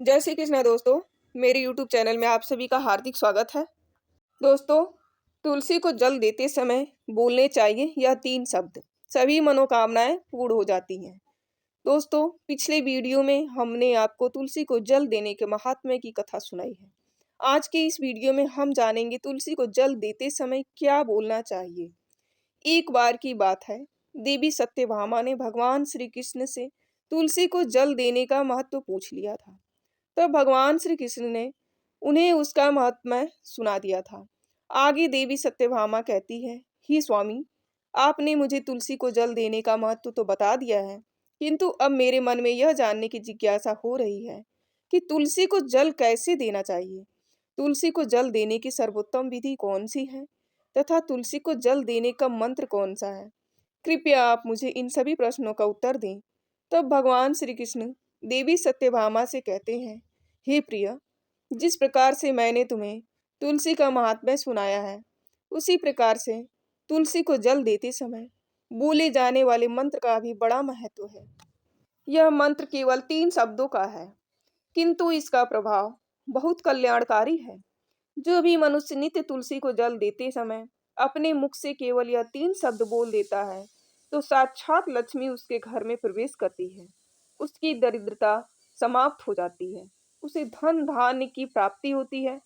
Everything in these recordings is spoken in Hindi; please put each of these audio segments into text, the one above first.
जय श्री कृष्ण दोस्तों, मेरे यूट्यूब चैनल में आप सभी का हार्दिक स्वागत है। दोस्तों, तुलसी को जल देते समय बोलने चाहिए यह 3 शब्द, सभी मनोकामनाएँ पूर्ण हो जाती हैं। दोस्तों, पिछले वीडियो में हमने आपको तुलसी को जल देने के महात्म्य की कथा सुनाई है। आज के इस वीडियो में हम जानेंगे तुलसी को जल देते समय क्या बोलना चाहिए। एक बार की बात है, देवी सत्यभामा ने भगवान श्री कृष्ण से तुलसी को जल देने का महत्व पूछ लिया था। तब भगवान श्री कृष्ण ने उन्हें उसका महात्म्य सुना दिया था। आगे देवी सत्यभामा कहती है, हे स्वामी, आपने मुझे तुलसी को जल देने का महत्व तो बता दिया है, किंतु अब मेरे मन में यह जानने की जिज्ञासा हो रही है कि तुलसी को जल कैसे देना चाहिए। तुलसी को जल देने की सर्वोत्तम विधि कौन सी है तथा तुलसी को जल देने का मंत्र कौन सा है। कृपया आप मुझे इन सभी प्रश्नों का उत्तर दें। तब भगवान श्री कृष्ण देवी सत्यभामा से कहते हैं, हे प्रिय, जिस प्रकार से मैंने तुम्हें तुलसी का महात्म्य सुनाया है, उसी प्रकार से तुलसी को जल देते समय बोले जाने वाले मंत्र का भी बड़ा महत्व है। यह मंत्र केवल 3 शब्दों का है, किंतु इसका प्रभाव बहुत कल्याणकारी है। जो भी मनुष्य नित्य तुलसी को जल देते समय अपने मुख से केवल यह 3 शब्द बोल देता है, तो साक्षात लक्ष्मी उसके घर में प्रवेश करती है। उसकी दरिद्रता समाप्त हो जाती है। उसे धन धान्य की प्राप्ति होती है।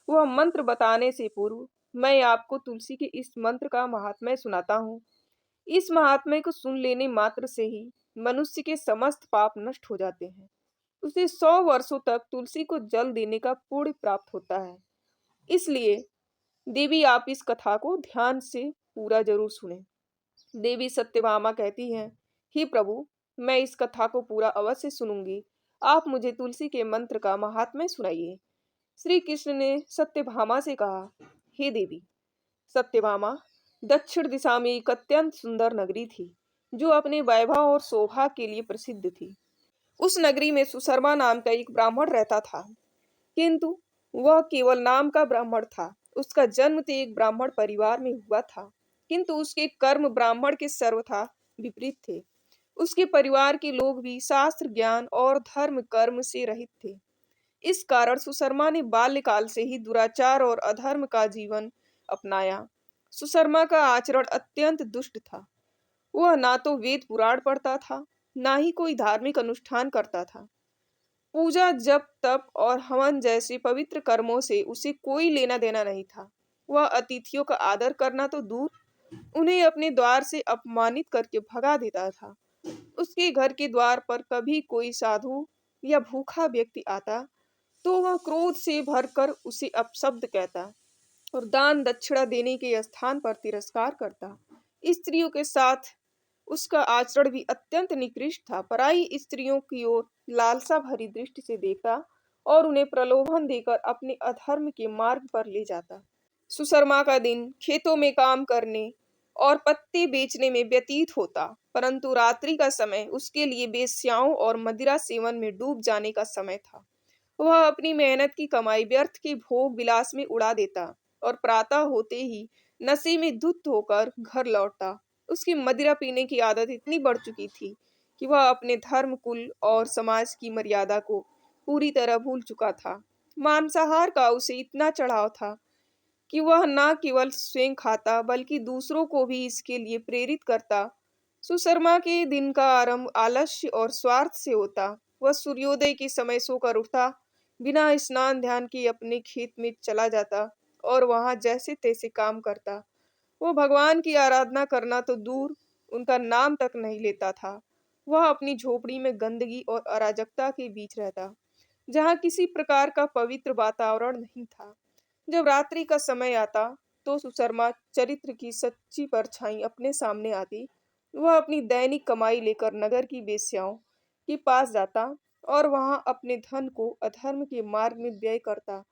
वह मंत्र बताने से पूर्व मैं आपको तुलसी के इस मंत्र का महात्म्य सुनाता हूँ। इस महात्म्य को सुन लेने मात्र से ही मनुष्य के समस्त पाप नष्ट हो जाते हैं। उसे 100 वर्षों तक तुलसी को जल देने का पुण्य प्राप्त होता है। इसलिए देवी, आप इस कथा को ध्यान से पूरा जरूर सुने। देवी सत्यभामा कहती हैं, हे प्रभु, मैं इस कथा को पूरा अवश्य सुनूंगी। आप मुझे तुलसी के मंत्र का महात्म्य सुनाइए। श्री कृष्ण ने सत्यभामा से कहा, हे देवी सत्यभामा, दक्षिण दिशा में एक अत्यंत सुंदर नगरी थी, जो अपने वैभव और शोभा के लिए प्रसिद्ध थी। उस नगरी में सुशर्मा नाम का एक ब्राह्मण रहता था, किंतु वह केवल नाम का ब्राह्मण था। उसका जन्म तो एक ब्राह्मण परिवार में हुआ था, किंतु उसके कर्म ब्राह्मण के सर्वथा विपरीत थे। उसके परिवार के लोग भी शास्त्र ज्ञान और धर्म कर्म से रहित थे। इस कारण सुशर्मा ने बाल्यकाल से ही दुराचार और अधर्म का जीवन अपनाया। सुशर्मा का आचरण अत्यंत दुष्ट था। वह ना तो वेद पुराण पढ़ता था, ना ही कोई धार्मिक अनुष्ठान करता था। पूजा, जप, तप और हवन जैसे पवित्र कर्मों से उसे कोई लेना देना नहीं था। वह अतिथियों का आदर करना तो दूर, उन्हें अपने द्वार से अपमानित करके भगा देता था। उसके घर के द्वार पर कभी कोई साधु या भूखा व्यक्ति आता, तो वह क्रोध से भरकर उसे अपशब्द कहता और दान दक्षिणा देने के स्थान पर तिरस्कार करता। स्त्रियों के साथ उसका आचरण भी अत्यंत निकृष्ट था। पराई स्त्रियों की ओर लालसा भरी दृष्टि से देखता और उन्हें प्रलोभन देकर अपने अधर्म के मार्ग पर ले जाता। सुशर्मा का दिन खेतों में काम करने और पत्ते बेचने में व्यतीत होता, परंतु रात्रि का समय उसके लिए वेश्याओं और मदिरा सेवन में डूब जाने का समय था। वह अपनी मेहनत की कमाई व्यर्थ के भोग विलास में उड़ा देता और प्रातः होते ही नशे में धुत होकर घर लौटता। उसकी मदिरा पीने की आदत इतनी बढ़ चुकी थी कि वह अपने धर्म, कुल और समाज की मर्यादा को पूरी तरह भूल चुका था। मांसाहार का उसे इतना चढ़ाव था कि वह न केवल स्वयं खाता बल्कि दूसरों को भी इसके लिए प्रेरित करता। सुशर्मा के दिन का आरंभ आलस्य और स्वार्थ से होता। वह सूर्योदय के समय सोकर उठता, बिना स्नान ध्यान के अपने खेत में चला जाता और वहां जैसे तैसे काम करता। वो भगवान की आराधना करना तो दूर, उनका नाम तक नहीं लेता था। वह अपनी झोपड़ी में गंदगी और अराजकता के बीच रहता, जहाँ किसी प्रकार का पवित्र वातावरण नहीं था। जब रात्रि का समय आता, तो सुशर्मा चरित्र की सच्ची परछाई अपने सामने आती। वह अपनी दैनिक कमाई लेकर नगर की वेश्याओं के पास जाता और वहां अपने धन को अधर्म के मार्ग में व्यय करता।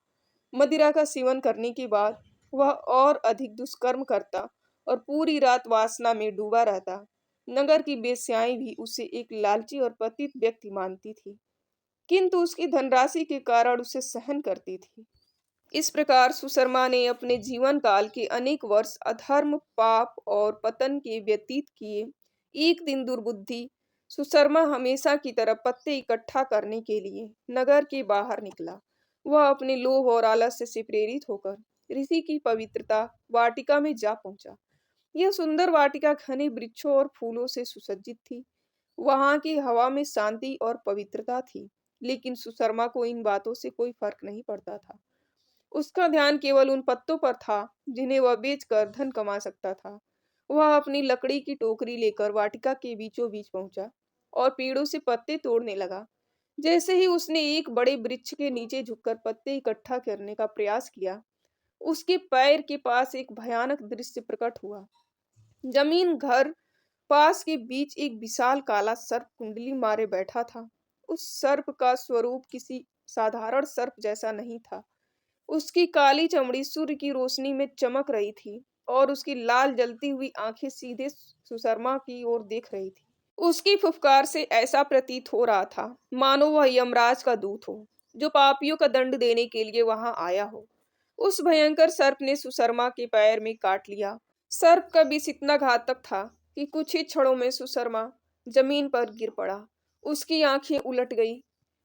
मदिरा का सेवन करने के बाद वह और अधिक दुष्कर्म करता और पूरी रात वासना में डूबा रहता। नगर की वेश्याएं भी उसे एक लालची और पतित व्यक्ति मानती थी, किंतु उसकी धनराशि के कारण उसे सहन करती थी। इस प्रकार सुशर्मा ने अपने जीवन काल के अनेक वर्ष अधर्म, पाप और पतन के व्यतीत किए। एक दिन दुर्बुद्धि सुशर्मा हमेशा की तरह पत्ते इकट्ठा करने के लिए नगर के बाहर निकला। वह अपने लोभ और आलस्य से प्रेरित होकर ऋषि की पवित्रता वाटिका में जा पहुंचा। यह सुंदर वाटिका घने वृक्षों और फूलों से सुसज्जित थी। वहां की हवा में शांति और पवित्रता थी, लेकिन सुशर्मा को इन बातों से कोई फर्क नहीं पड़ता था। उसका ध्यान केवल उन पत्तों पर था जिन्हें वह बेचकर धन कमा सकता था। वह अपनी लकड़ी की टोकरी लेकर वाटिका के बीचों बीच पहुंचा और पेड़ों से पत्ते तोड़ने लगा। जैसे ही उसने एक बड़े वृक्ष के नीचे झुककर पत्ते इकट्ठा करने का प्रयास किया, उसके पैर के पास एक भयानक दृश्य प्रकट हुआ। जमीन घर पास के बीच एक विशाल काला सर्प कुंडली मारे बैठा था। उस सर्प का स्वरूप किसी साधारण सर्प जैसा नहीं था। उसकी काली चमड़ी सूर्य की रोशनी में चमक रही थी और उसकी लाल जलती हुई आंखें सीधे सुशर्मा की ओर देख रही थी। उसकी फुफकार से ऐसा प्रतीत हो रहा था मानो वह यमराज का दूत हो, जो पापियों का दंड देने के लिए वहां आया हो। उस भयंकर सर्प ने सुशर्मा के पैर में काट लिया। सर्प का विष इतना घातक था कि कुछ ही क्षणों में सुशर्मा जमीन पर गिर पड़ा। उसकी आंखें उलट गई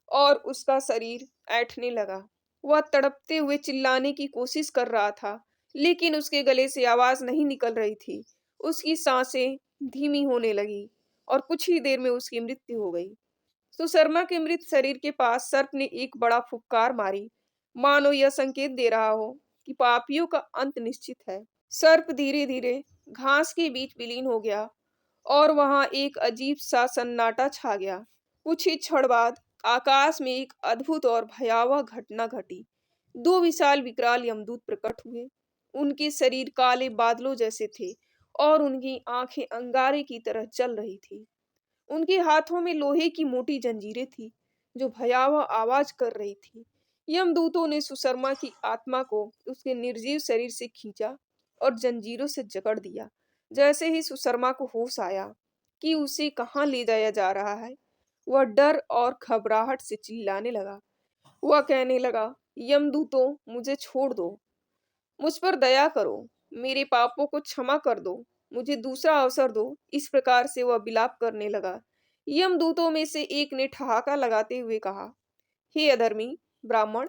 और उसका शरीर ऐंठने लगा। वह तड़पते हुए चिल्लाने की कोशिश कर रहा था, लेकिन उसके गले से आवाज नहीं निकल रही थी। उसकी सांसें धीमी होने लगी और कुछ ही देर में उसकी मृत्यु हो गई। सुशर्मा के मृत शरीर के पास सर्प ने एक बड़ा फुफकार मारी, मानो यह संकेत दे रहा हो कि पापियों का अंत निश्चित है। सर्प धीरे धीरे घास के बीच विलीन हो गया और वहां एक अजीब सा सन्नाटा छा गया। कुछ ही क्षण बाद आकाश में एक अद्भुत और भयावह घटना घटी। दो विशाल विकराल यमदूत प्रकट हुए। उनके शरीर काले बादलों जैसे थे और उनकी आंखें अंगारे की तरह जल रही थी। उनके हाथों में लोहे की मोटी जंजीरें थी, जो भयावह आवाज कर रही थी। यमदूतों ने सुशर्मा की आत्मा को उसके निर्जीव शरीर से खींचा और जंजीरों से जकड़ दिया। जैसे ही सुशर्मा को होश आया कि उसे कहाँ ले जाया जा रहा है, वह डर और घबराहट से चिल्लाने लगा। वह कहने लगा, यमदूतों, मुझे छोड़ दो, मुझ पर दया करो, मेरे पापों को क्षमा कर दो, मुझे दूसरा अवसर दो। इस प्रकार से वह विलाप करने लगा। यमदूतों में से एक ने ठहाका लगाते हुए कहा, हे अधर्मी ब्राह्मण,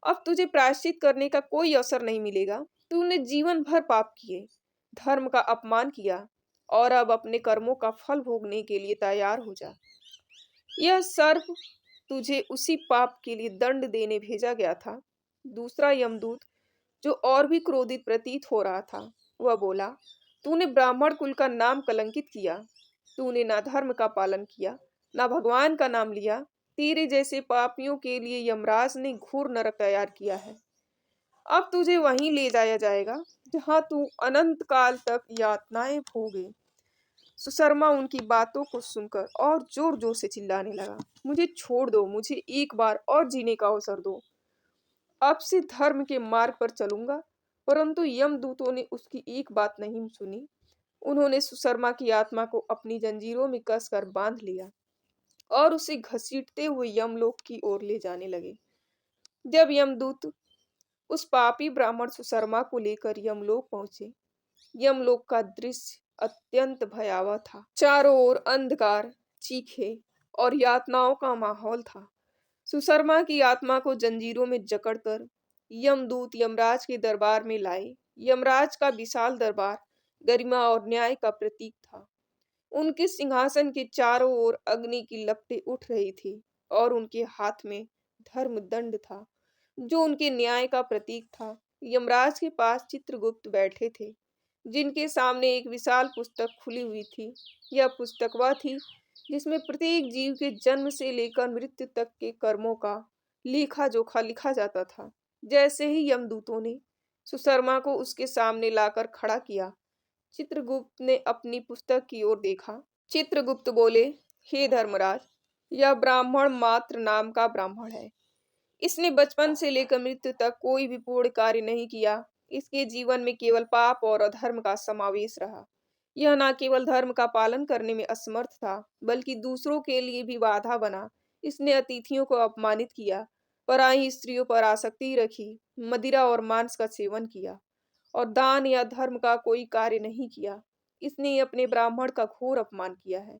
अब तुझे प्रायश्चित करने का कोई अवसर नहीं मिलेगा। तूने जीवन भर पाप किए, धर्म का अपमान किया और अब अपने कर्मों का फल भोगने के लिए तैयार हो जा। यह सर्प तुझे उसी पाप के लिए दंड देने भेजा गया था। दूसरा यमदूत, जो और भी क्रोधित प्रतीत हो रहा था, वह बोला, तूने ब्राह्मण कुल का नाम कलंकित किया। तूने ना धर्म का पालन किया, ना भगवान का नाम लिया। तेरे जैसे पापियों के लिए यमराज ने घोर नरक तैयार किया है। अब तुझे वहीं ले जाया जाएगा जहां तू अनंत काल तक यातनाएं भोगे। सुशर्मा उनकी बातों को सुनकर और जोर जोर से चिल्लाने लगा, मुझे छोड़ दो, मुझे एक बार और जीने का अवसर दो। अब से धर्म के मार्ग पर चलूंगा। परंतु यमदूतों ने उसकी एक बात नहीं सुनी। उन्होंने सुशर्मा की आत्मा को अपनी जंजीरों में कसकर बांध लिया और उसे घसीटते हुए यमलोक की ओर ले जाने लगे। जब यमदूत उस पापी ब्राह्मण सुशर्मा को लेकर यमलोक पहुंचे, यमलोक का दृश्य अत्यंत भयावह था। चारों ओर अंधकार, चीखे और यातनाओं का माहौल था। सुशर्मा की आत्मा को जंजीरों में जकड़कर यमदूत यमराज के दरबार में लाए। यमराज का विशाल दरबार गरिमा और न्याय का प्रतीक था। उनके सिंहासन के चारों ओर अग्नि की लपटें उठ रही थी और उनके हाथ में धर्म दंड था, जो उनके न्याय का प्रतीक था। यमराज के पास चित्रगुप्त बैठे थे, जिनके सामने एक विशाल पुस्तक खुली हुई थी। यह पुस्तक वह थी जिसमें प्रत्येक जीव के जन्म से लेकर मृत्यु तक के कर्मों का लेखा जोखा लिखा जाता था। जैसे ही यमदूतों ने सुशर्मा को उसके सामने लाकर खड़ा किया, चित्रगुप्त ने अपनी पुस्तक की ओर देखा। चित्रगुप्त बोले, हे धर्मराज, यह ब्राह्मण मात्र नाम का ब्राह्मण है। इसने बचपन से लेकर मृत्यु तक कोई भी पूर्ण कार्य नहीं किया। इसके जीवन में केवल पाप और अधर्म का समावेश रहा। यह न केवल धर्म का पालन करने में असमर्थ था, बल्कि दूसरों के लिए भी बाधा बना। इसने अतिथियों को अपमानित किया, पराई स्त्रियों पर आसक्ति रखी, मदिरा और मांस का सेवन किया और दान या धर्म का कोई कार्य नहीं किया। इसने अपने ब्राह्मण का घोर अपमान किया है।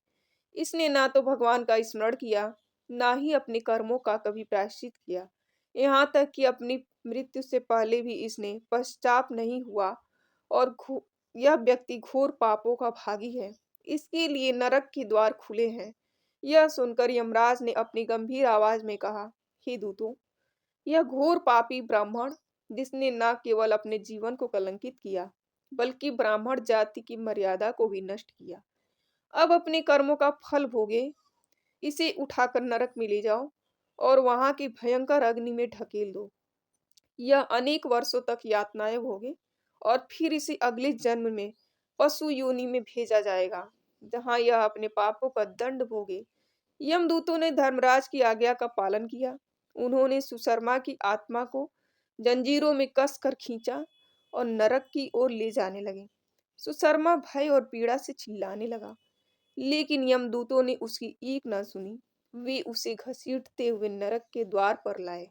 इसने ना तो भगवान का स्मरण किया, ना ही अपने कर्मों का कभी प्रायश्चित किया। यहाँ तक कि अपनी मृत्यु से पहले भी इसने पश्चाताप नहीं हुआ और यह व्यक्ति घोर पापों का भागी है। इसके लिए नरक के द्वार खुले हैं। यह सुनकर यमराज ने अपनी गंभीर आवाज में कहा, हे दूतों, यह घोर पापी ब्राह्मण, जिसने न केवल अपने जीवन को कलंकित किया, बल्कि ब्राह्मण जाति की मर्यादा को भी नष्ट किया, अब अपने कर्मों का फल भोगे। इसे उठाकर नरक में ले जाओ और वहां की भयंकर अग्नि में ढकेल दो। यह अनेक वर्षों तक यातनाएं भोगे और फिर इसे अगले जन्म में पशु योनि में भेजा जाएगा, जहां यह अपने पापों का दंड भोगे। यमदूतों ने धर्मराज की आज्ञा का पालन किया। उन्होंने सुशर्मा की आत्मा को जंजीरों में कसकर खींचा और नरक की ओर ले जाने लगे। सुशर्मा भय और पीड़ा से चिल्लाने लगा, लेकिन यमदूतों ने उसकी एक न सुनी। वे उसे घसीटते हुए नरक के द्वार पर लाए।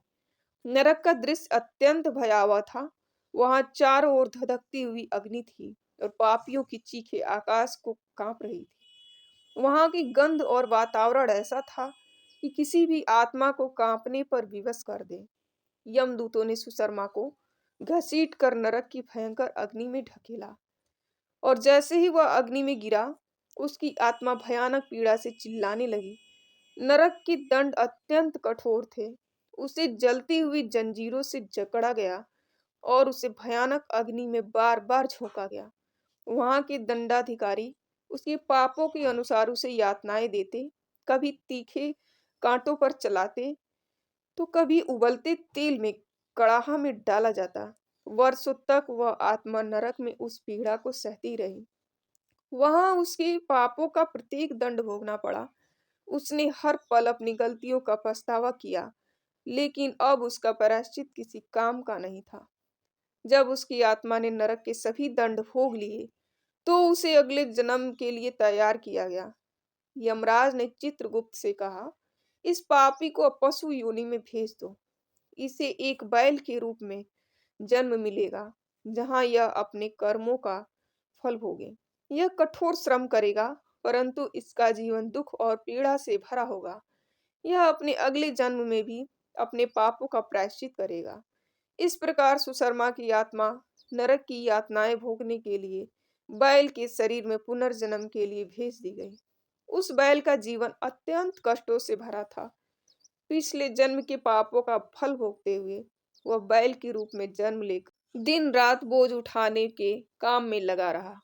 नरक का दृश्य अत्यंत भयावह था। वहां चारों ओर धधकती हुई अग्नि थी और पापियों की चीखें आकाश को कांप रही थी। वहां की गंध और वातावरण ऐसा था कि किसी भी आत्मा को कांपने पर विवश कर दे। यमदूतों ने सुशर्मा को घसीट कर नरक की भयंकर अग्नि में ढकेला और जैसे ही वह अग्नि में गिरा, उसकी आत्मा भयानक पीड़ा से चिल्लाने लगी। नरक के दंड अत्यंत कठोर थे। उसे जलती हुई जंजीरों से जकड़ा गया और उसे भयानक अग्नि में बार बार झोंका गया। वहां के दंडाधिकारी उसके पापों के अनुसार उसे यातनाएं देते, कभी तीखे कांटों पर चलाते, तो कभी उबलते तेल में कड़ाहा में डाला जाता। वर्षों तक वह आत्मा नरक में उस पीड़ा को सहती रही। वहां उसके पापों का प्रत्येक दंड भोगना पड़ा। उसने हर पल अपनी गलतियों का पछतावा किया, लेकिन अब उसका प्रायश्चित किसी काम का नहीं था। जब उसकी आत्मा ने नरक के सभी दंड भोग लिए, तो उसे अगले जन्म के लिए तैयार किया गया। यमराज ने चित्रगुप्त से कहा, इस पापी को अब पशु योनि में भेज दो। इसे एक बैल के रूप में जन्म मिलेगा, जहां यह अपने कर्मों का फल भोगे। यह कठोर श्रम करेगा, परंतु इसका जीवन दुख और पीड़ा से भरा होगा। यह अपने अगले जन्म में भी अपने पापों का प्रायश्चित करेगा। इस प्रकार सुशर्मा की आत्मा नरक की यातनाएं भोगने के लिए बैल के शरीर में पुनर्जन्म के लिए भेज दी गई। उस बैल का जीवन अत्यंत कष्टों से भरा था। पिछले जन्म के पापों का फल भोगते हुए वह बैल के रूप में जन्म लेकर दिन रात बोझ उठाने के काम में लगा रहा।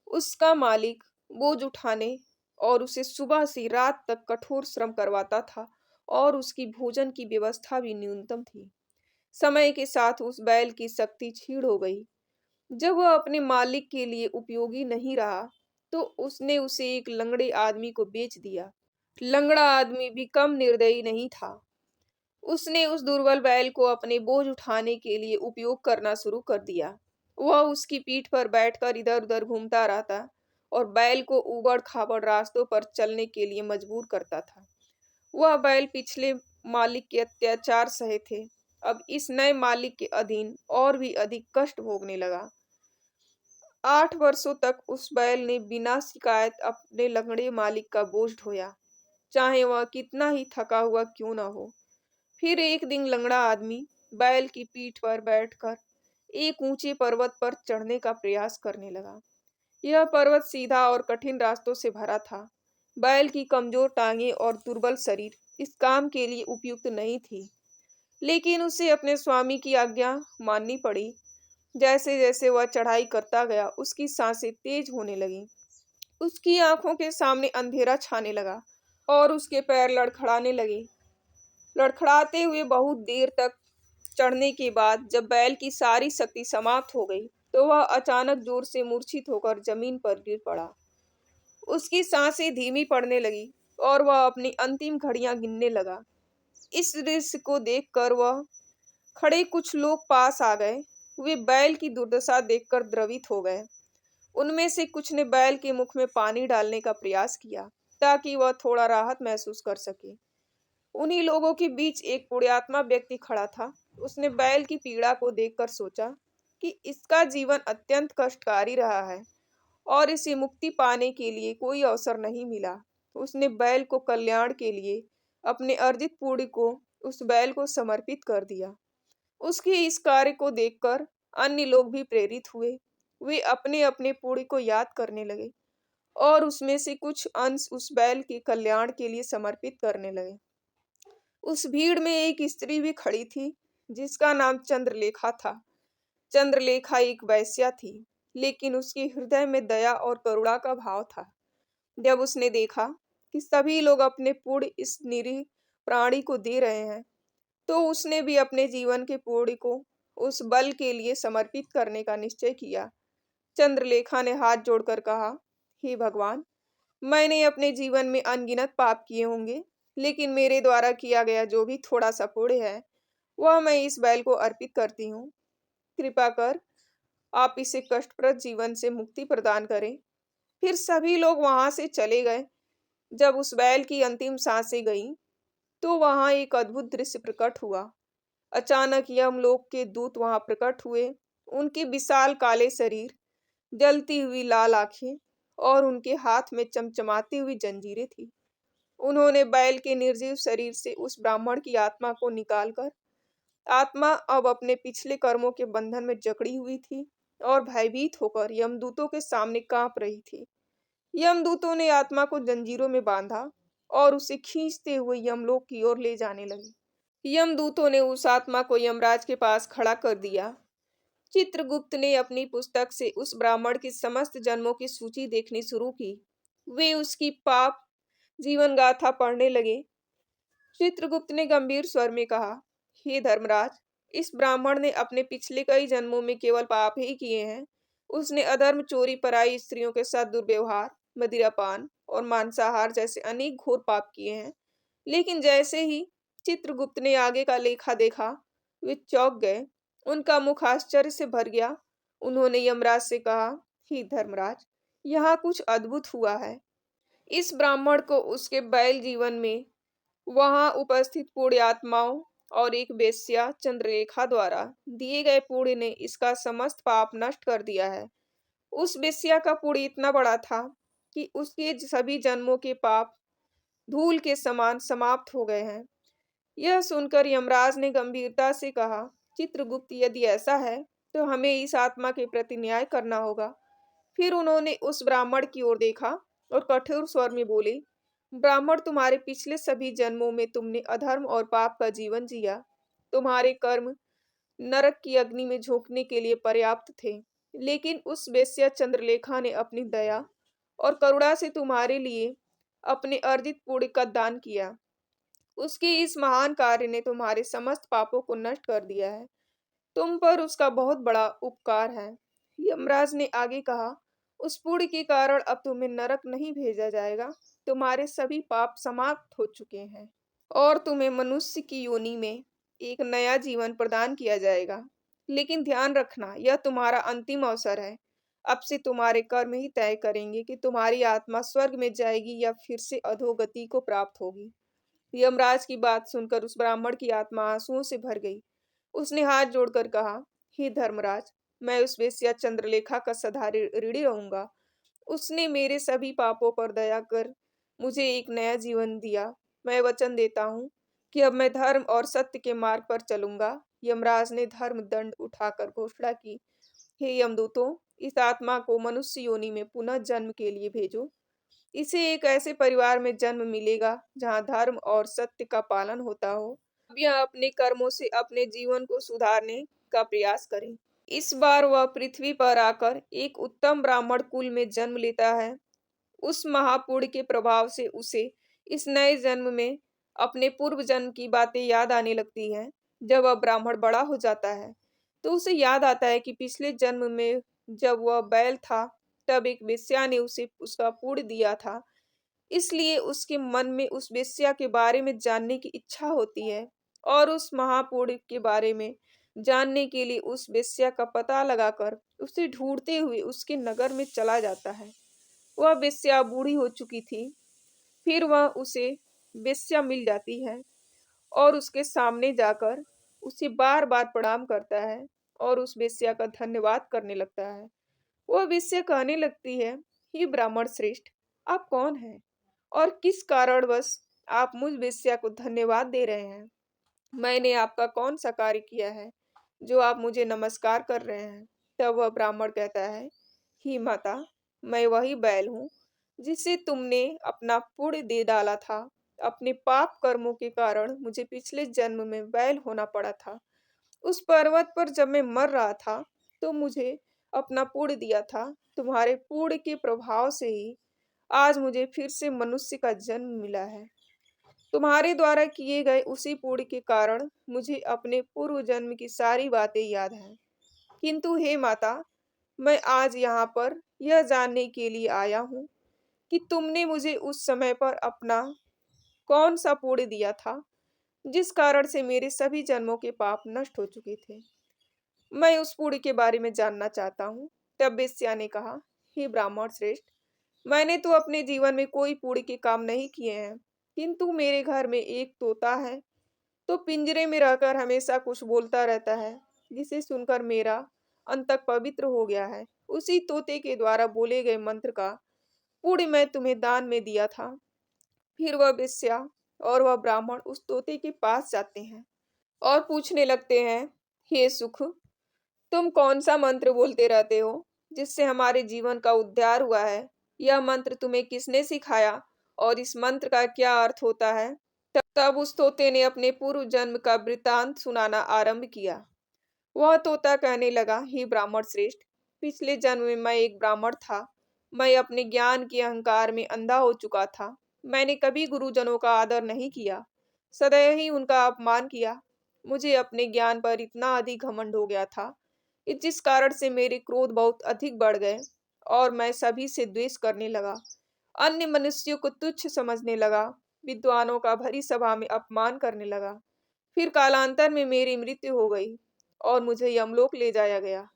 उसका मालिक बोझ उठाने और उसे सुबह से रात तक कठोर श्रम करवाता था और उसकी भोजन की व्यवस्था भी न्यूनतम थी। समय के साथ उस बैल की शक्ति क्षीण हो गई। जब वह अपने मालिक के लिए उपयोगी नहीं रहा, तो उसने उसे एक लंगड़े आदमी को बेच दिया। लंगड़ा आदमी भी कम निर्दयी नहीं था। उसने उस दुर्बल बैल को अपने बोझ उठाने के लिए उपयोग करना शुरू कर दिया। वह उसकी पीठ पर बैठकर इधर-उधर घूमता रहता और बैल को ऊबड़-खाबड़ रास्तों पर चलने के लिए मजबूर करता था। वह बैल पिछले मालिक के अत्याचार सहे थे, अब इस नए मालिक के अधीन और भी अधिक कष्ट भोगने लगा। 8 वर्षों तक उस बैल ने बिना शिकायत अपने लंगड़े मालिक का बोझ ढोया, चाहे वह कितना ही थका हुआ क्यों न हो। फिर एक दिन लंगड़ा आदमी बैल की पीठ पर बैठकर एक ऊंचे पर्वत पर चढ़ने का प्रयास करने लगा। यह पर्वत सीधा और कठिन रास्तों से भरा था। बैल की कमजोर टांगें और दुर्बल शरीर इस काम के लिए उपयुक्त नहीं थी, लेकिन उसे अपने स्वामी की आज्ञा माननी पड़ी। जैसे जैसे वह चढ़ाई करता गया, उसकी सांसें तेज होने लगीं। उसकी आंखों के सामने अंधेरा छाने लगा और उसके पैर लड़खड़ाने लगे। लड़खड़ाते हुए बहुत देर तक चढ़ने के बाद जब बैल की सारी शक्ति समाप्त हो गई, तो वह अचानक जोर से मूर्छित होकर जमीन पर गिर पड़ा। उसकी सांसें धीमी पड़ने लगी और वह अपनी अंतिम घड़ियां गिनने लगा। इस दृश्य को देखकर वह खड़े कुछ लोग पास आ गए। वे बैल की दुर्दशा देखकर द्रवित हो गए। उनमें से कुछ ने बैल के मुख में पानी डालने का प्रयास किया, ताकि वह थोड़ा राहत महसूस कर सके। उन्हीं लोगों के बीच एक पुण्यात्मा व्यक्ति खड़ा था। उसने बैल की पीड़ा को देखकर सोचा कि इसका जीवन अत्यंत कष्टकारी रहा है और इसे मुक्ति पाने के लिए कोई अवसर नहीं मिला। उसने बैल को कल्याण के लिए अपने अर्जित पूरी को उस बैल को समर्पित कर दिया। उसके इस कार्य को देखकर अन्य लोग भी प्रेरित हुए। वे अपने-अपने पूरी को याद करने लगे और उसमें से कुछ अंश उस बैल के कल्याण के लिए समर्पित करने लगे। उस भीड़ में एक स्त्री भी खड़ी थी, जिसका नाम चंद्रलेखा था। चंद्रलेखा एक वेश्या थी, लेकिन उसके हृदय में दया और करुणा का भाव था। जब उसने देखा कि सभी लोग अपने पुण्य इस निरीह प्राणी को दे रहे हैं, तो उसने भी अपने जीवन के पुण्य को उस बल के लिए समर्पित करने का निश्चय किया। चंद्रलेखा ने हाथ जोड़कर कहा, हे भगवान, मैंने अपने जीवन में अनगिनत पाप किए होंगे, लेकिन मेरे द्वारा किया गया जो भी थोड़ा सा पुण्य है, वह मैं इस बैल को अर्पित करती हूँ। कृपा कर आप इसे कष्टप्रद जीवन से मुक्ति प्रदान करें। फिर सभी लोग वहां से चले गए। जब उस बैल की अंतिम सांसें गईं, तो वहां एक अद्भुत दृश्य प्रकट हुआ। अचानक यमलोक के दूत वहां प्रकट हुए। उनके विशाल काले शरीर, जलती हुई लाल आंखें और उनके हाथ में चमचमाती हुई जंजीरें थी। उन्होंने बैल के निर्जीव शरीर से उस ब्राह्मण की आत्मा को निकालकर, आत्मा अब अपने पिछले कर्मों के बंधन में जकड़ी हुई थी और भयभीत होकर यमदूतों के सामने कांप रही थी। यमदूतों ने आत्मा को जंजीरों में बांधा और उसे खींचते हुए यमलोक की ओर ले जाने लगे। यमदूतों ने उस आत्मा को यमराज के पास खड़ा कर दिया। चित्रगुप्त ने अपनी पुस्तक से उस ब्राह्मण की समस्त जन्मों की सूची देखनी शुरू की। वे उसकी पाप जीवन गाथा पढ़ने लगे। चित्रगुप्त ने गंभीर स्वर में कहा, हे धर्मराज, इस ब्राह्मण ने अपने पिछले कई जन्मों में केवल पाप ही किए हैं। उसने अधर्म, चोरी, पराई स्त्रियों के साथ दुर्व्यवहार, मदिरापान और मांसाहार जैसे अनेक घोर पाप किए हैं। लेकिन जैसे ही चित्रगुप्त ने आगे का लेखा देखा, वे चौंक गए। उनका मुख आश्चर्य से भर गया। उन्होंने यमराज से कहा, हे धर्मराज, यहाँ कुछ अद्भुत हुआ है। इस ब्राह्मण को उसके बैल जीवन में वहां उपस्थित पुण्य आत्माओं और एक वेश्या चंद्रलेखा द्वारा दिए गए पुण्य ने इसका समस्त पाप नष्ट कर दिया है। उस वेश्या का पुण्य इतना बड़ा था कि उसके सभी जन्मों के पाप धूल के समान समाप्त हो गए हैं। यह सुनकर यमराज ने गंभीरता से कहा, चित्रगुप्त, यदि ऐसा है तो हमें इस आत्मा के प्रति न्याय करना होगा। फिर उन्होंने उस ब्राह्मण की ओर देखा और कठोर स्वर में बोले, ब्राह्मण, तुम्हारे पिछले सभी जन्मों में तुमने अधर्म और पाप का जीवन जिया। तुम्हारे कर्म नरक की अग्नि में झोंकने के लिए पर्याप्त थे। लेकिन उस वेश्या चंद्रलेखा ने अपनी दया और करुणा से तुम्हारे लिए अपने अर्जित पुण्य का दान किया। उसके इस महान कार्य ने तुम्हारे समस्त पापों को नष्ट कर दिया है। तुम पर उसका बहुत बड़ा उपकार है। यमराज ने आगे कहा, उस पुण्य के कारण अब तुम्हें नरक नहीं भेजा जाएगा। तुम्हारे सभी पाप समाप्त हो चुके हैं और तुम्हें मनुष्य की योनि में एक नया जीवन प्रदान किया जाएगा। लेकिन ध्यान रखना, यह तुम्हारा अंतिम अवसर है। अब से तुम्हारे कर्म ही तय करेंगे कि तुम्हारी आत्मा स्वर्ग में जाएगी या फिर से अधोगति को प्राप्त होगी। यमराज की बात सुनकर उस ब्राह्मण की आत्मा आंसुओं से भर गई। उसने हाथ जोड़कर कहा, हे धर्मराज, मैं उस वेश्या चंद्रलेखा का सदा ऋणी रहूंगा। उसने मेरे सभी पापों पर दया कर मुझे एक नया जीवन दिया। मैं वचन देता हूँ कि अब मैं धर्म और सत्य के मार्ग पर चलूंगा। यमराज ने धर्म दंड उठाकर घोषणा की, हे यमदूतों, इस आत्मा को मनुष्य योनि में पुनः जन्म के लिए भेजो। इसे एक ऐसे परिवार में जन्म मिलेगा जहाँ धर्म और सत्य का पालन होता हो। अब यह अपने कर्मों से अपने जीवन को सुधारने का प्रयास करें। इस बार वह पृथ्वी पर आकर एक उत्तम ब्राह्मण कुल में जन्म लेता है। उस महापुण्य के प्रभाव से उसे इस नए जन्म में अपने पूर्व जन्म की बातें याद आने लगती हैं। जब वह ब्राह्मण बड़ा हो जाता है, तो उसे याद आता है कि पिछले जन्म में जब वह बैल था, तब एक वेश्या ने उसे उसका पुण्य दिया था। इसलिए उसके मन में उस वेश्या के बारे में जानने की इच्छा होती है और उस महापुण्य के बारे में जानने के लिए उस वेश्या का पता लगाकर उसे ढूंढते हुए उसके नगर में चला जाता है। वह वेश्या बूढ़ी हो चुकी थी। फिर वह उसे वेश्या मिल जाती है और उसके सामने जाकर उसे बार बार प्रणाम करता है और उस वेश्या का धन्यवाद करने लगता है। वह वेश्या कहने लगती है, हे ब्राह्मण श्रेष्ठ, आप कौन हैं और किस कारणवश आप मुझ वेश्या को धन्यवाद दे रहे हैं? मैंने आपका कौन-सा कार्य किया है, जो आप मुझे नमस्कार कर रहे हैं?" तब वह ब्राह्मण कहता है, "ही माता, मैं वही बैल हूँ, जिसे तुमने अपना पुण्य दे डाला था। अपने पाप कर्मों के कारण मुझे पिछले जन्म में बैल होना पड़ा था। उस पर्वत पर जब मैं मर रहा था, तो मुझे अपना पुण्य दिया था। तुम्हारे पुण्य के प्रभाव से ही आज मुझे फिर से मनुष्य का जन्म मिला है। तुम्हारे द्वारा किए गए उसी पुण्य के कारण मुझे अपने पूर्व जन्म की सारी बातें याद हैं। किंतु हे माता, मैं आज यहाँ पर यह जानने के लिए आया हूँ कि तुमने मुझे उस समय पर अपना कौन सा पुण्य दिया था, जिस कारण से मेरे सभी जन्मों के पाप नष्ट हो चुके थे। मैं उस पुण्य के बारे में जानना चाहता हूँ। तब वेश्या ने कहा, हे ब्राह्मण श्रेष्ठ, मैंने तो अपने जीवन में कोई पुण्य के काम नहीं किए हैं, किंतु मेरे घर में एक तोता है, तो पिंजरे में रहकर हमेशा कुछ बोलता रहता है, जिसे सुनकर मेरा अंतक पवित्र हो गया है। उसी तोते के द्वारा बोले गए मंत्र का पुण्य मैं तुम्हें दान में दिया था। फिर वह वेश्या और वह ब्राह्मण उस तोते के पास जाते हैं और पूछने लगते हैं, हे सुख, तुम कौन सा मंत्र बोलते रहते हो, जिससे हमारे जीवन का उद्धार हुआ है? यह मंत्र तुम्हें किसने सिखाया और इस मंत्र का क्या अर्थ होता है? तब उस तोते ने अपने पूर्व जन्म का वृतांत सुनाना आरंभ किया। वह तोता कहने लगा, हे ब्राह्मण श्रेष्ठ, पिछले जन्म में मैं एक ब्राह्मण था। मैं अपने ज्ञान के अहंकार में अंधा हो चुका था। मैंने कभी गुरुजनों का आदर नहीं किया, सदैव ही उनका अपमान किया। मुझे अपने ज्ञान पर इतना अधिक घमंड हो गया था कि जिस कारण से मेरे क्रोध बहुत अधिक बढ़ गए और मैं सभी से द्वेष करने लगा। अन्य मनुष्यों को तुच्छ समझने लगा, विद्वानों का भरी सभा में अपमान करने लगा। फिर कालांतर में मेरी मृत्यु हो गई और मुझे यमलोक ले जाया गया।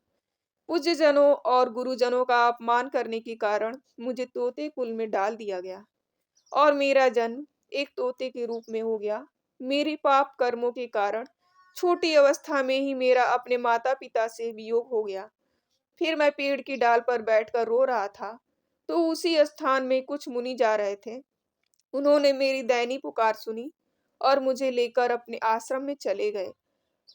पूज्य जनों और गुरुजनों का अपमान करने के कारण मुझे तोते कुल में डाल दिया गया और मेरा जन्म एक तोते के रूप में हो गया। मेरे पाप कर्मों के कारण छोटी अवस्था में ही मेरा अपने माता पिता से वियोग हो गया। फिर मैं पेड़ की डाल पर बैठकर रो रहा था, तो उसी स्थान में कुछ मुनि जा रहे थे। उन्होंने मेरी दयनीय पुकार सुनी और मुझे लेकर अपने आश्रम में चले गए।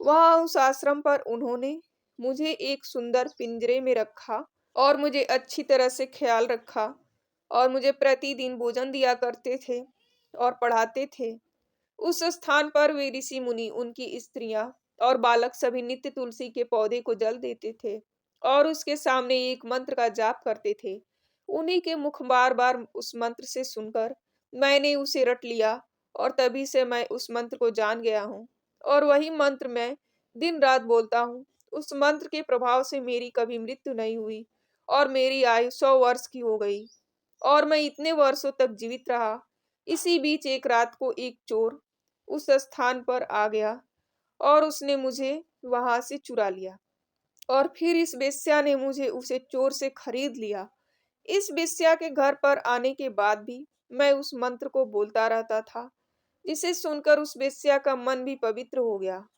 वहाँ उस आश्रम पर उन्होंने मुझे एक सुंदर पिंजरे में रखा और मुझे अच्छी तरह से ख्याल रखा और मुझे प्रतिदिन भोजन दिया करते थे और पढ़ाते थे। उस स्थान पर वे ऋषि मुनि, उनकी स्त्रियां और बालक सभी नित्य तुलसी के पौधे को जल देते थे और उसके सामने एक मंत्र का जाप करते थे। उन्हीं के मुख बार बार उस मंत्र से सुनकर मैंने उसे रट लिया और तभी से मैं उस मंत्र को जान गया हूँ और वही मंत्र मैं दिन रात बोलता हूँ। उस मंत्र के प्रभाव से मेरी कभी मृत्यु नहीं हुई और मेरी आयु 100 वर्ष की हो गई और मैं इतने वर्षों तक जीवित रहा। इसी बीच एक रात को एक चोर उस स्थान पर आ गया और उसने मुझे वहां से चुरा लिया और फिर इस वेश्या ने मुझे उसे चोर से खरीद लिया। इस वेश्या के घर पर आने के बाद भी मैं उस मंत्र को बोलता रहता था, जिसे सुनकर उस वेश्या का मन भी पवित्र हो गया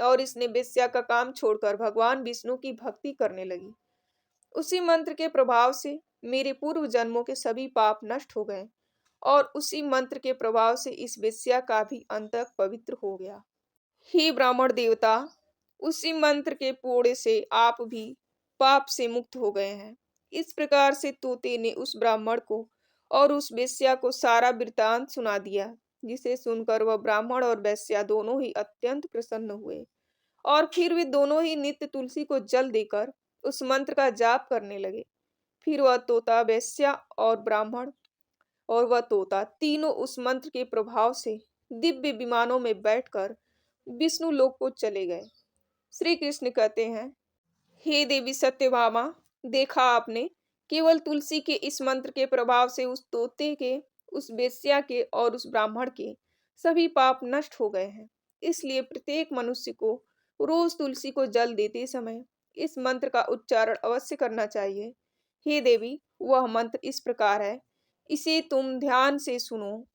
और इसने वेश्या का काम छोड़कर भगवान विष्णु की भक्ति करने लगी। उसी मंत्र के प्रभाव से मेरे पूर्व जन्मों के सभी पाप नष्ट हो गए और उसी मंत्र के प्रभाव से इस वेश्या का भी अंतक पवित्र हो गया। हे ब्राह्मण देवता, उसी मंत्र के पोड़े से आप भी पाप से मुक्त हो गए हैं। इस प्रकार से तोते ने उस ब्राह्मण को और उस वेश्या को सारा वृतांत सुना दिया, जिसे सुनकर वह ब्राह्मण और वेश्या दोनों ही अत्यंत प्रसन्न हुए और फिर वे दोनों ही नित्य तुलसी को जल देकर उस मंत्र का जाप करने लगे। फिर वह तोता, वेश्या और ब्राह्मण और वह तोता तीनों उस मंत्र के प्रभाव से दिव्य विमानों में बैठकर विष्णु लोक को चले गए। श्री कृष्ण कहते हैं, हे देवी सत्यभामा, देखा आपने, केवल तुलसी के इस मंत्र के प्रभाव से उस तोते के, उस वेश्या के और उस ब्राह्मण के सभी पाप नष्ट हो गए हैं। इसलिए प्रत्येक मनुष्य को रोज तुलसी को जल देते समय इस मंत्र का उच्चारण अवश्य करना चाहिए। हे देवी, वह मंत्र इस प्रकार है, इसे तुम ध्यान से सुनो।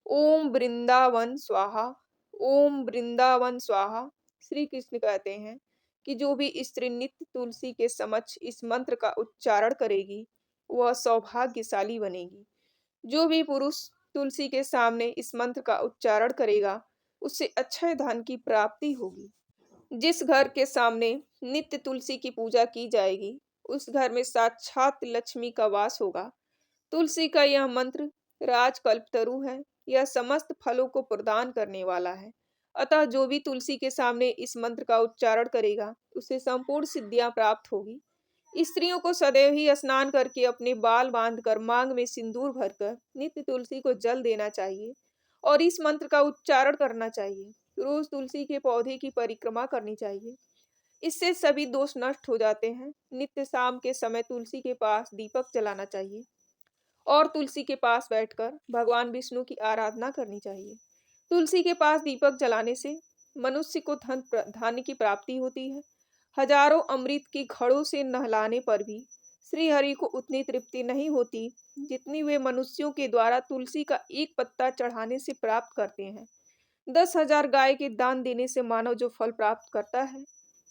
ओम वृंदावन स्वाहा, ओम वृंदावन स्वाहा। श्री कृष्ण कहते हैं कि जो भी स्त्री नित्य तुलसी के समक्ष इस मंत्र का उच्चारण करेगी, वह सौभाग्यशाली बनेगी। जो भी पुरुष तुलसी के सामने इस मंत्र का उच्चारण करेगा, उससे अक्षय धन की प्राप्ति होगी। जिस घर के सामने नित्य तुलसी की पूजा की जाएगी, उस घर में साक्षात लक्ष्मी का वास होगा। तुलसी का यह मंत्र राजकल्पतरु है। यह समस्त फलों को प्रदान करने वाला है। अतः जो भी तुलसी के सामने इस मंत्र का उच्चारण करेगा, उसे संपूर्ण सिद्धियां प्राप्त होगी। स्त्रियों को सदैव ही स्नान करके अपने बाल बांधकर मांग में सिंदूर भरकर नित्य तुलसी को जल देना चाहिए और इस मंत्र का उच्चारण करना चाहिए। रोज तुलसी के पौधे की परिक्रमा करनी चाहिए। इससे सभी दोष नष्ट हो जाते हैं। नित्य शाम के समय तुलसी के पास दीपक जलाना चाहिए और तुलसी के पास बैठकर भगवान विष्णु की आराधना करनी चाहिए। तुलसी के पास दीपक जलाने से मनुष्य को धन की प्राप्ति होती है। हजारों अमृत की घड़ों से नहलाने पर भी श्री हरि को उतनी तृप्ति नहीं होती जितनी वे मनुष्यों के द्वारा तुलसी का एक पत्ता चढ़ाने से प्राप्त करते हैं। 10,000 गाय के दान देने से मानव जो फल प्राप्त करता है,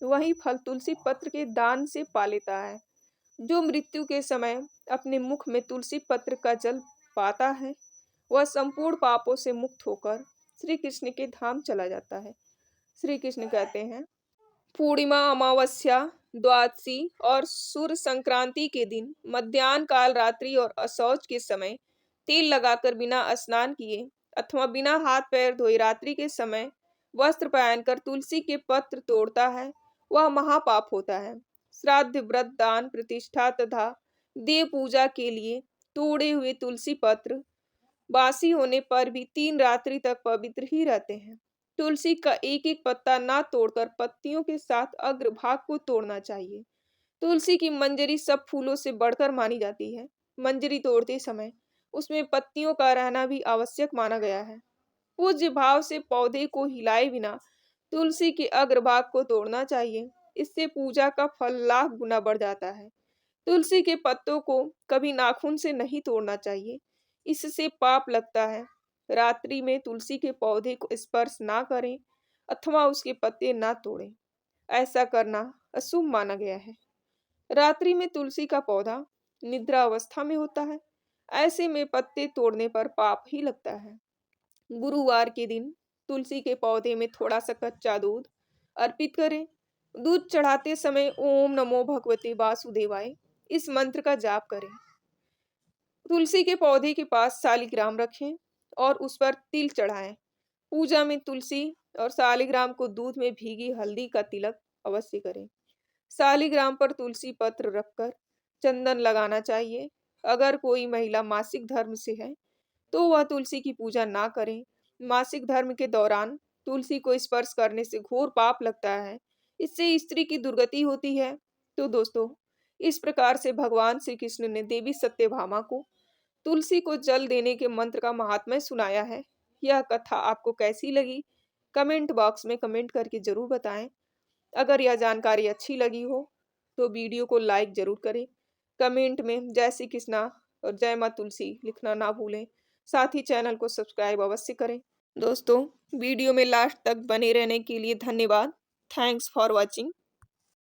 वही फल तुलसी पत्र के दान से पा लेता है। जो मृत्यु के समय अपने मुख में तुलसी पत्र का जल पाता है, वह संपूर्ण पापों से मुक्त होकर श्री कृष्ण के धाम चला जाता है। श्री कृष्ण कहते हैं, पूर्णिमा अमावस्या द्वादशी और सूर्य संक्रांति के दिन मध्याह्न काल रात्रि और असौच के समय तेल लगाकर बिना स्नान किए अथवा बिना हाथ पैर धोए रात्रि के समय वस्त्र पहनकर तुलसी के पत्र तोड़ता है, वह महापाप होता है। श्राद्ध व्रत दान प्रतिष्ठा तथा देव पूजा के लिए तोड़े हुए तुलसी पत्र बासी होने पर भी 3 रात्रि तक पवित्र ही रहते हैं। तुलसी का एक एक पत्ता ना तोड़कर पत्तियों के साथ अग्रभाग को तोड़ना चाहिए। तुलसी की मंजरी सब फूलों से बढ़कर मानी जाती है। मंजरी तोड़ते समय उसमें पत्तियों का रहना भी आवश्यक माना गया है। पूज्य भाव से पौधे को हिलाए बिना तुलसी के अग्रभाग को तोड़ना चाहिए। इससे पूजा का फल लाख गुना बढ़ जाता है। तुलसी के पत्तों को कभी नाखून से नहीं तोड़ना चाहिए, इससे पाप लगता है। रात्रि में तुलसी के पौधे को स्पर्श ना करें अथवा उसके पत्ते ना तोड़ें। ऐसा करना अशुभ माना गया है। रात्रि में तुलसी का पौधा निद्रा अवस्था में होता है। ऐसे में पत्ते तोड़ने पर पाप ही लगता है। गुरुवार के दिन तुलसी के पौधे में थोड़ा सा कच्चा दूध अर्पित करें। दूध चढ़ाते समय ओम नमो भगवते वासुदेवाय इस मंत्र का जाप करें। तुलसी के पौधे के पास शालिग्राम रखें और उस पर तिल चढ़ाएं। पूजा में तुलसी और शालिग्राम को दूध में भीगी हल्दी का तिलक अवश्य करें। शालिग्राम पर तुलसी पत्र रखकर चंदन लगाना चाहिए। अगर कोई महिला मासिक धर्म से है, तो वह तुलसी की पूजा ना करें। मासिक धर्म के दौरान तुलसी को स्पर्श करने से घोर पाप लगता है। इससे स्त्री की दुर्गति होती है। तो दोस्तों, इस प्रकार से भगवान श्री कृष्ण ने देवी सत्यभामा को तुलसी को जल देने के मंत्र का महात्म्य सुनाया है। यह कथा आपको कैसी लगी? कमेंट बॉक्स में कमेंट करके जरूर बताएं। अगर यह जानकारी अच्छी लगी हो तो वीडियो को लाइक जरूर करें। कमेंट में जय श्री कृष्णा और जय माँ तुलसी लिखना ना भूलें। साथ ही चैनल को सब्सक्राइब अवश्य करें। दोस्तों, वीडियो में लास्ट तक बने रहने के लिए धन्यवाद। Thanks for watching.